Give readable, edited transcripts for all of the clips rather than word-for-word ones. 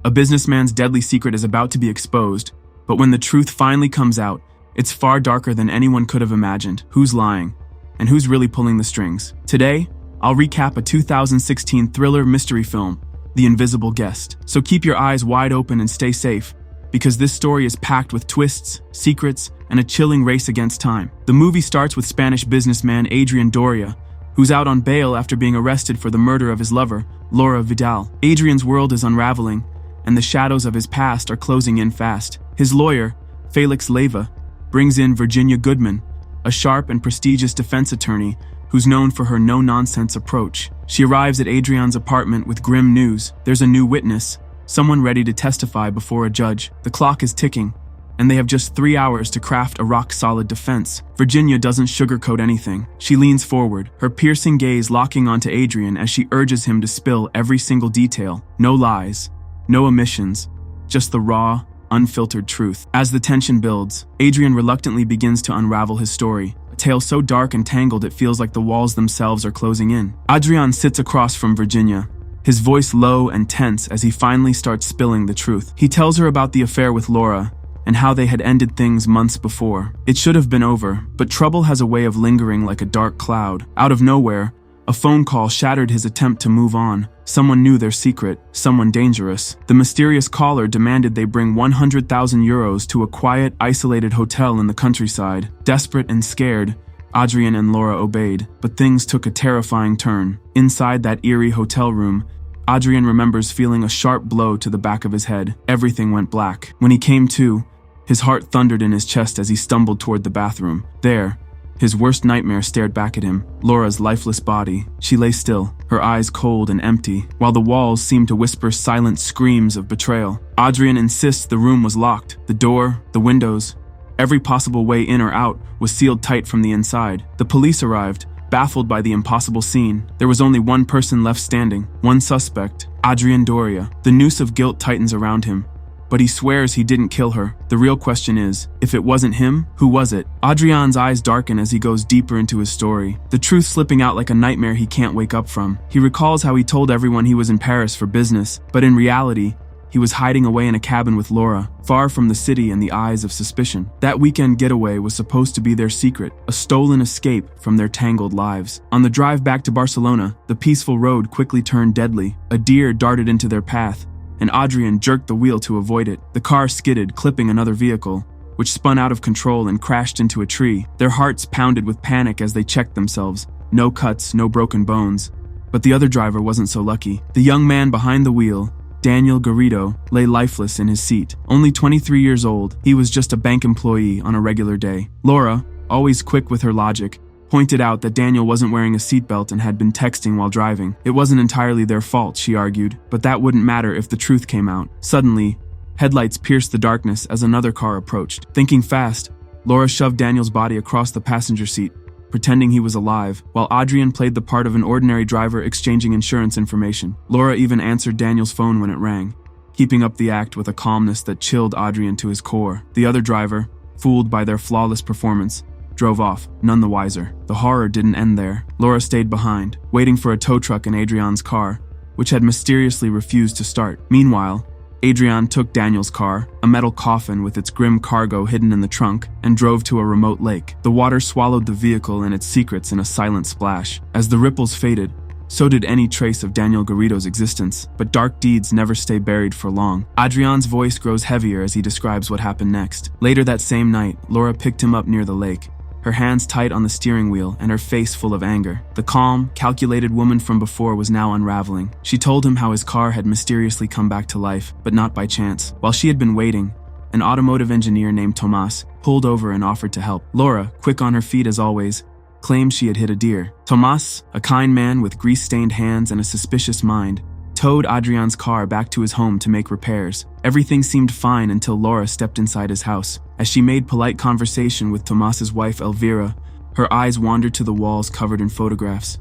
A businessman's deadly secret is about to be exposed, but when the truth finally comes out, it's far darker than anyone could have imagined. Who's lying? And who's really pulling the strings? Today, I'll recap a 2016 thriller mystery film, The Invisible Guest. So keep your eyes wide open and stay safe, because this story is packed with twists, secrets, and a chilling race against time. The movie starts with Spanish businessman Adrian Doria, who's out on bail after being arrested for the murder of his lover, Laura Vidal. Adrian's world is unraveling, and the shadows of his past are closing in fast. His lawyer, Felix Leiva, brings in Virginia Goodman, a sharp and prestigious defense attorney who's known for her no-nonsense approach. She arrives at Adrian's apartment with grim news. There's a new witness, someone ready to testify before a judge. The clock is ticking, and they have just 3 hours to craft a rock-solid defense. Virginia doesn't sugarcoat anything. She leans forward, her piercing gaze locking onto Adrian as she urges him to spill every single detail. No lies, no omissions, just the raw, unfiltered truth. As the tension builds, Adrian reluctantly begins to unravel his story, a tale so dark and tangled it feels like the walls themselves are closing in. Adrian sits across from Virginia, his voice low and tense as he finally starts spilling the truth. He tells her about the affair with Laura and how they had ended things months before. It should have been over, but trouble has a way of lingering like a dark cloud. Out of nowhere, a phone call shattered his attempt to move on. Someone knew their secret, someone dangerous. The mysterious caller demanded they bring 100,000 euros to a quiet, isolated hotel in the countryside. Desperate and scared, Adrian and Laura obeyed, but things took a terrifying turn. Inside that eerie hotel room, Adrian remembers feeling a sharp blow to the back of his head. Everything went black. When he came to, his heart thundered in his chest as he stumbled toward the bathroom. There, his worst nightmare stared back at him, Laura's lifeless body. She lay still, her eyes cold and empty, while the walls seemed to whisper silent screams of betrayal. Adrian insists the room was locked. The door, the windows, every possible way in or out was sealed tight from the inside. The police arrived, baffled by the impossible scene. There was only one person left standing, one suspect, Adrian Doria. The noose of guilt tightens around him, but he swears he didn't kill her. The real question is, if it wasn't him, who was it? Adrian's eyes darken as he goes deeper into his story, the truth slipping out like a nightmare he can't wake up from. He recalls how he told everyone he was in Paris for business, but in reality, he was hiding away in a cabin with Laura, far from the city and the eyes of suspicion. That weekend getaway was supposed to be their secret, a stolen escape from their tangled lives. On the drive back to Barcelona, the peaceful road quickly turned deadly. A deer darted into their path, and Adrian jerked the wheel to avoid it. The car skidded, clipping another vehicle, which spun out of control and crashed into a tree. Their hearts pounded with panic as they checked themselves. No cuts, no broken bones. But the other driver wasn't so lucky. The young man behind the wheel, Daniel Garrido, lay lifeless in his seat. Only 23 years old, he was just a bank employee on a regular day. Laura, always quick with her logic, pointed out that Daniel wasn't wearing a seatbelt and had been texting while driving. It wasn't entirely their fault, she argued, but that wouldn't matter if the truth came out. Suddenly, headlights pierced the darkness as another car approached. Thinking fast, Laura shoved Daniel's body across the passenger seat, pretending he was alive, while Adrian played the part of an ordinary driver exchanging insurance information. Laura even answered Daniel's phone when it rang, keeping up the act with a calmness that chilled Adrian to his core. The other driver, fooled by their flawless performance, drove off, none the wiser. The horror didn't end there. Laura stayed behind, waiting for a tow truck in Adrian's car, which had mysteriously refused to start. Meanwhile, Adrian took Daniel's car, a metal coffin with its grim cargo hidden in the trunk, and drove to a remote lake. The water swallowed the vehicle and its secrets in a silent splash. As the ripples faded, so did any trace of Daniel Garrido's existence. But dark deeds never stay buried for long. Adrian's voice grows heavier as he describes what happened next. Later that same night, Laura picked him up near the lake, her hands tight on the steering wheel and her face full of anger. The calm, calculated woman from before was now unraveling. She told him how his car had mysteriously come back to life, but not by chance. While she had been waiting, an automotive engineer named Tomas pulled over and offered to help. Laura, quick on her feet as always, claimed she had hit a deer. Tomas, a kind man with grease-stained hands and a suspicious mind, towed Adrian's car back to his home to make repairs. Everything seemed fine until Laura stepped inside his house. As she made polite conversation with Tomas's wife Elvira, her eyes wandered to the walls covered in photographs.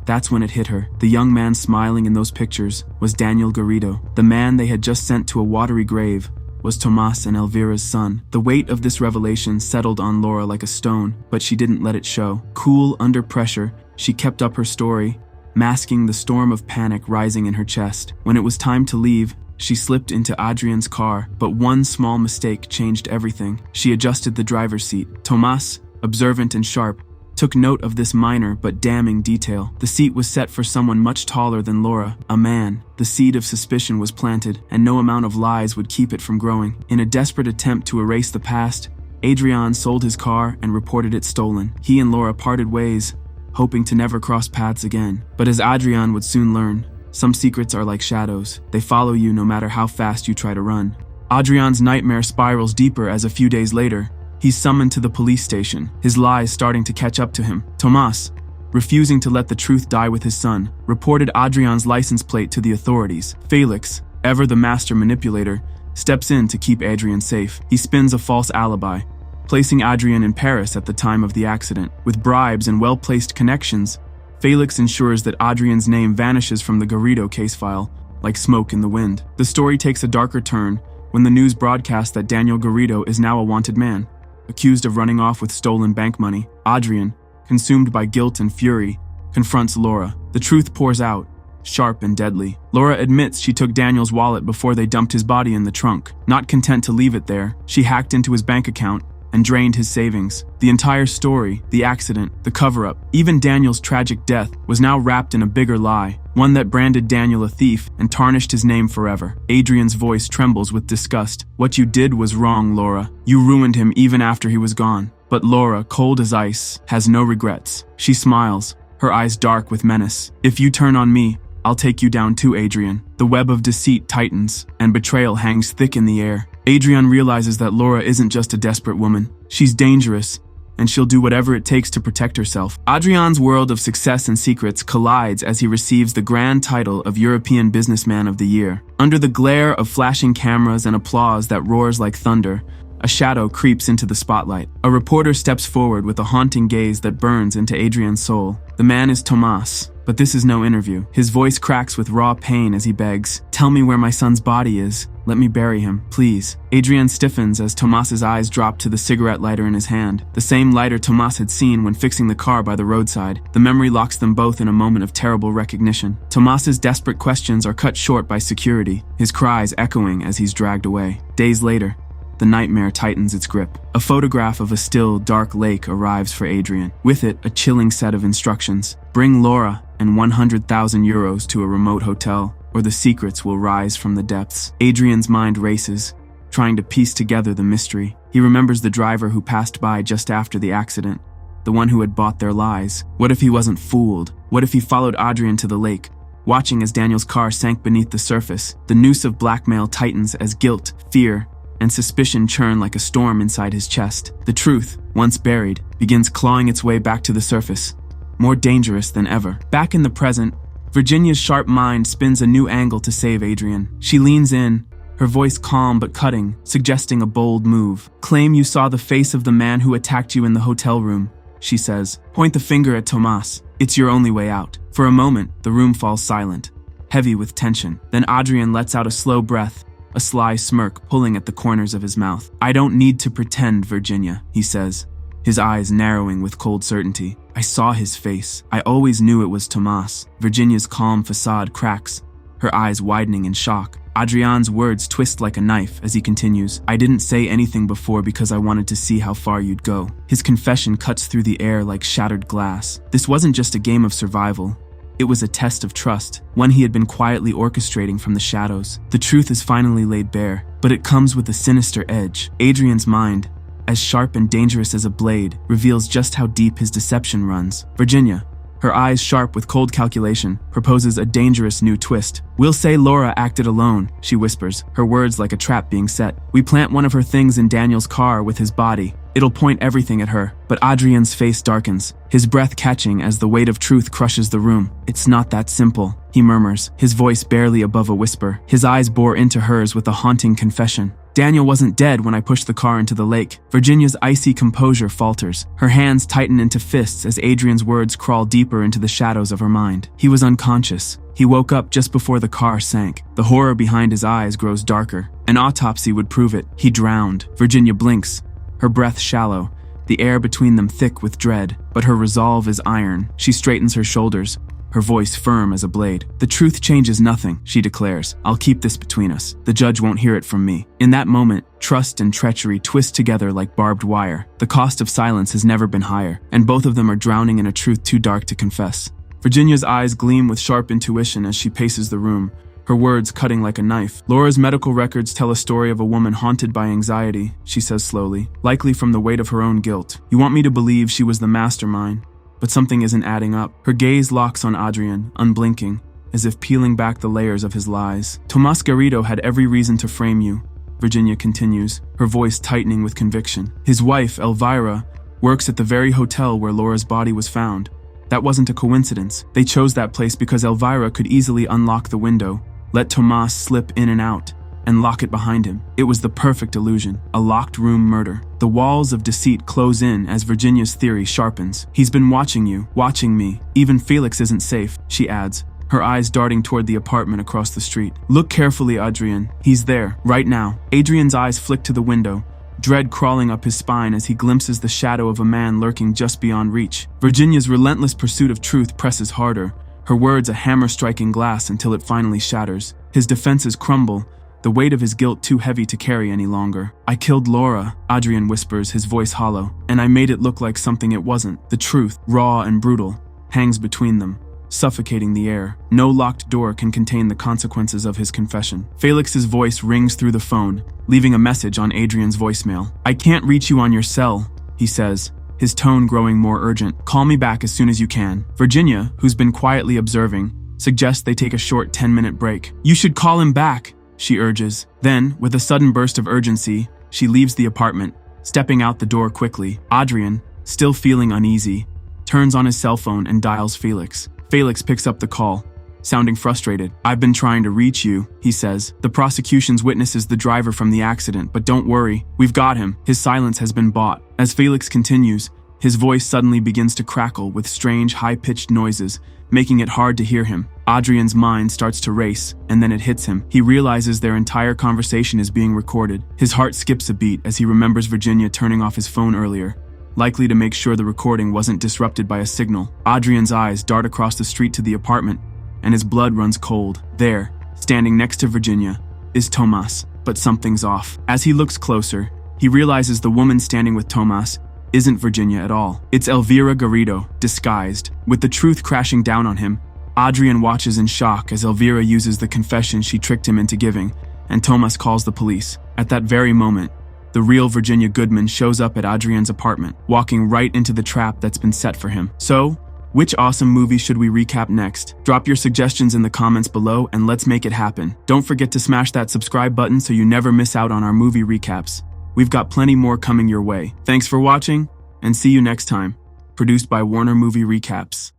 That's when it hit her. The young man smiling in those pictures was Daniel Garrido. The man they had just sent to a watery grave was Tomas and Elvira's son. The weight of this revelation settled on Laura like a stone, but she didn't let it show. Cool under pressure, she kept up her story, masking the storm of panic rising in her chest. When it was time to leave, She slipped into Adrian's car, but one small mistake changed everything. She adjusted the driver's seat. Tomas, observant and sharp, took note of this minor but damning detail. The seat was set for someone much taller than Laura, a man. The seed of suspicion was planted, and no amount of lies would keep it from growing. In a desperate attempt to erase the past, Adrian sold his car and reported it stolen. He and Laura parted ways, hoping to never cross paths again. But as Adrian would soon learn, some secrets are like shadows. They follow you no matter how fast you try to run. Adrian's nightmare spirals deeper as a few days later, he's summoned to the police station, his lies starting to catch up to him. Tomas, refusing to let the truth die with his son, reported Adrian's license plate to the authorities. Felix, ever the master manipulator, steps in to keep Adrian safe. He spins a false alibi, placing Adrian in Paris at the time of the accident. With bribes and well-placed connections, Felix ensures that Adrian's name vanishes from the Garrido case file, like smoke in the wind. The story takes a darker turn when the news broadcasts that Daniel Garrido is now a wanted man, accused of running off with stolen bank money. Adrian, consumed by guilt and fury, confronts Laura. The truth pours out, sharp and deadly. Laura admits she took Daniel's wallet before they dumped his body in the trunk. Not content to leave it there, she hacked into his bank account and drained his savings. The entire story, the accident, the cover-up, even Daniel's tragic death was now wrapped in a bigger lie, one that branded Daniel a thief and tarnished his name forever. Adrian's voice trembles with disgust. What you did was wrong, Laura. You ruined him even after he was gone. But Laura, cold as ice, has no regrets. She smiles, her eyes dark with menace. If you turn on me, I'll take you down too, Adrian. The web of deceit tightens, and betrayal hangs thick in the air. Adrian realizes that Laura isn't just a desperate woman. She's dangerous, and she'll do whatever it takes to protect herself. Adrian's world of success and secrets collides as he receives the grand title of European Businessman of the Year. Under the glare of flashing cameras and applause that roars like thunder, a shadow creeps into the spotlight. A reporter steps forward with a haunting gaze that burns into Adrian's soul. The man is Tomas, but this is no interview. His voice cracks with raw pain as he begs, "Tell me where my son's body is. Let me bury him, please." Adrian stiffens as Tomas's eyes drop to the cigarette lighter in his hand, the same lighter Tomas had seen when fixing the car by the roadside. The memory locks them both in a moment of terrible recognition. Tomas's desperate questions are cut short by security, his cries echoing as he's dragged away. Days later, the nightmare tightens its grip. A photograph of a still, dark lake arrives for Adrian. With it, a chilling set of instructions. Bring Laura and 100,000 euros to a remote hotel, or the secrets will rise from the depths. Adrian's mind races, trying to piece together the mystery. He remembers the driver who passed by just after the accident, the one who had bought their lies. What if he wasn't fooled? What if he followed Adrian to the lake, watching as Daniel's car sank beneath the surface? The noose of blackmail tightens as guilt, fear, and suspicion churn like a storm inside his chest. The truth, once buried, begins clawing its way back to the surface, more dangerous than ever. Back in the present, Virginia's sharp mind spins a new angle to save Adrian. She leans in, her voice calm but cutting, suggesting a bold move. "Claim you saw the face of the man who attacked you in the hotel room," she says. "Point the finger at Tomas. It's your only way out." For a moment, the room falls silent, heavy with tension. Then Adrian lets out a slow breath, a sly smirk pulling at the corners of his mouth. "I don't need to pretend, Virginia," he says, his eyes narrowing with cold certainty. "I saw his face. I always knew it was Tomas." Virginia's calm facade cracks, her eyes widening in shock. Adrian's words twist like a knife as he continues, "I didn't say anything before because I wanted to see how far you'd go." His confession cuts through the air like shattered glass. This wasn't just a game of survival. It was a test of trust, one he had been quietly orchestrating from the shadows. The truth is finally laid bare, but it comes with a sinister edge. Adrian's mind, as sharp and dangerous as a blade, reveals just how deep his deception runs. Virginia, her eyes sharp with cold calculation, proposes a dangerous new twist. "We'll say Laura acted alone," she whispers, her words like a trap being set. "We plant one of her things in Daniel's car with his body. It'll point everything at her." But Adrian's face darkens, his breath catching as the weight of truth crushes the room. "It's not that simple," he murmurs, his voice barely above a whisper. His eyes bore into hers with a haunting confession. "Daniel wasn't dead when I pushed the car into the lake." Virginia's icy composure falters. Her hands tighten into fists as Adrian's words crawl deeper into the shadows of her mind. "He was unconscious. He woke up just before the car sank." The horror behind his eyes grows darker. "An autopsy would prove it. He drowned." Virginia blinks, her breath shallow, the air between them thick with dread. But her resolve is iron. She straightens her shoulders, her voice firm as a blade. "The truth changes nothing," she declares. "I'll keep this between us. The judge won't hear it from me." In that moment, trust and treachery twist together like barbed wire. The cost of silence has never been higher, and both of them are drowning in a truth too dark to confess. Virginia's eyes gleam with sharp intuition as she paces the room, her words cutting like a knife. "Laura's medical records tell a story of a woman haunted by anxiety," she says slowly, "likely from the weight of her own guilt. You want me to believe she was the mastermind, but something isn't adding up." Her gaze locks on Adrian, unblinking, as if peeling back the layers of his lies. "Tomas Garrido had every reason to frame you," Virginia continues, her voice tightening with conviction. "His wife, Elvira, works at the very hotel where Laura's body was found. That wasn't a coincidence. They chose that place because Elvira could easily unlock the window, let Tomas slip in and out, and lock it behind him. It was the perfect illusion, a locked room murder." The walls of deceit close in as Virginia's theory sharpens. "He's been watching you, watching me. Even Felix isn't safe," she adds, her eyes darting toward the apartment across the street. "Look carefully, Adrian. He's there, right now." Adrian's eyes flick to the window, dread crawling up his spine as he glimpses the shadow of a man lurking just beyond reach. Virginia's relentless pursuit of truth presses harder, her words a hammer striking glass until it finally shatters. His defenses crumble, the weight of his guilt too heavy to carry any longer. "I killed Laura," Adrian whispers, his voice hollow, "and I made it look like something it wasn't." The truth, raw and brutal, hangs between them, suffocating the air. No locked door can contain the consequences of his confession. Felix's voice rings through the phone, leaving a message on Adrian's voicemail. "I can't reach you on your cell," he says, his tone growing more urgent. "Call me back as soon as you can." Virginia, who's been quietly observing, suggests they take a short 10-minute break. "You should call him back," she urges. Then, with a sudden burst of urgency, she leaves the apartment, stepping out the door quickly. Adrian, still feeling uneasy, turns on his cell phone and dials Felix. Felix picks up the call, sounding frustrated. "I've been trying to reach you," he says. "The prosecution's witnesses the driver from the accident, but don't worry, we've got him." His silence has been bought. As Felix continues, his voice suddenly begins to crackle with strange, high-pitched noises, making it hard to hear him. Adrian's mind starts to race, and then it hits him. He realizes their entire conversation is being recorded. His heart skips a beat as he remembers Virginia turning off his phone earlier, likely to make sure the recording wasn't disrupted by a signal. Adrian's eyes dart across the street to the apartment, and his blood runs cold. There, standing next to Virginia, is Tomas, but something's off. As he looks closer, he realizes the woman standing with Tomas isn't Virginia at all. It's Elvira Garrido, disguised. With the truth crashing down on him, Adrian watches in shock as Elvira uses the confession she tricked him into giving, and Tomas calls the police. At that very moment, the real Virginia Goodman shows up at Adrian's apartment, walking right into the trap that's been set for him. So, which awesome movie should we recap next? Drop your suggestions in the comments below and let's make it happen. Don't forget to smash that subscribe button so you never miss out on our movie recaps. We've got plenty more coming your way. Thanks for watching, and see you next time. Produced by Warner Movie Recaps.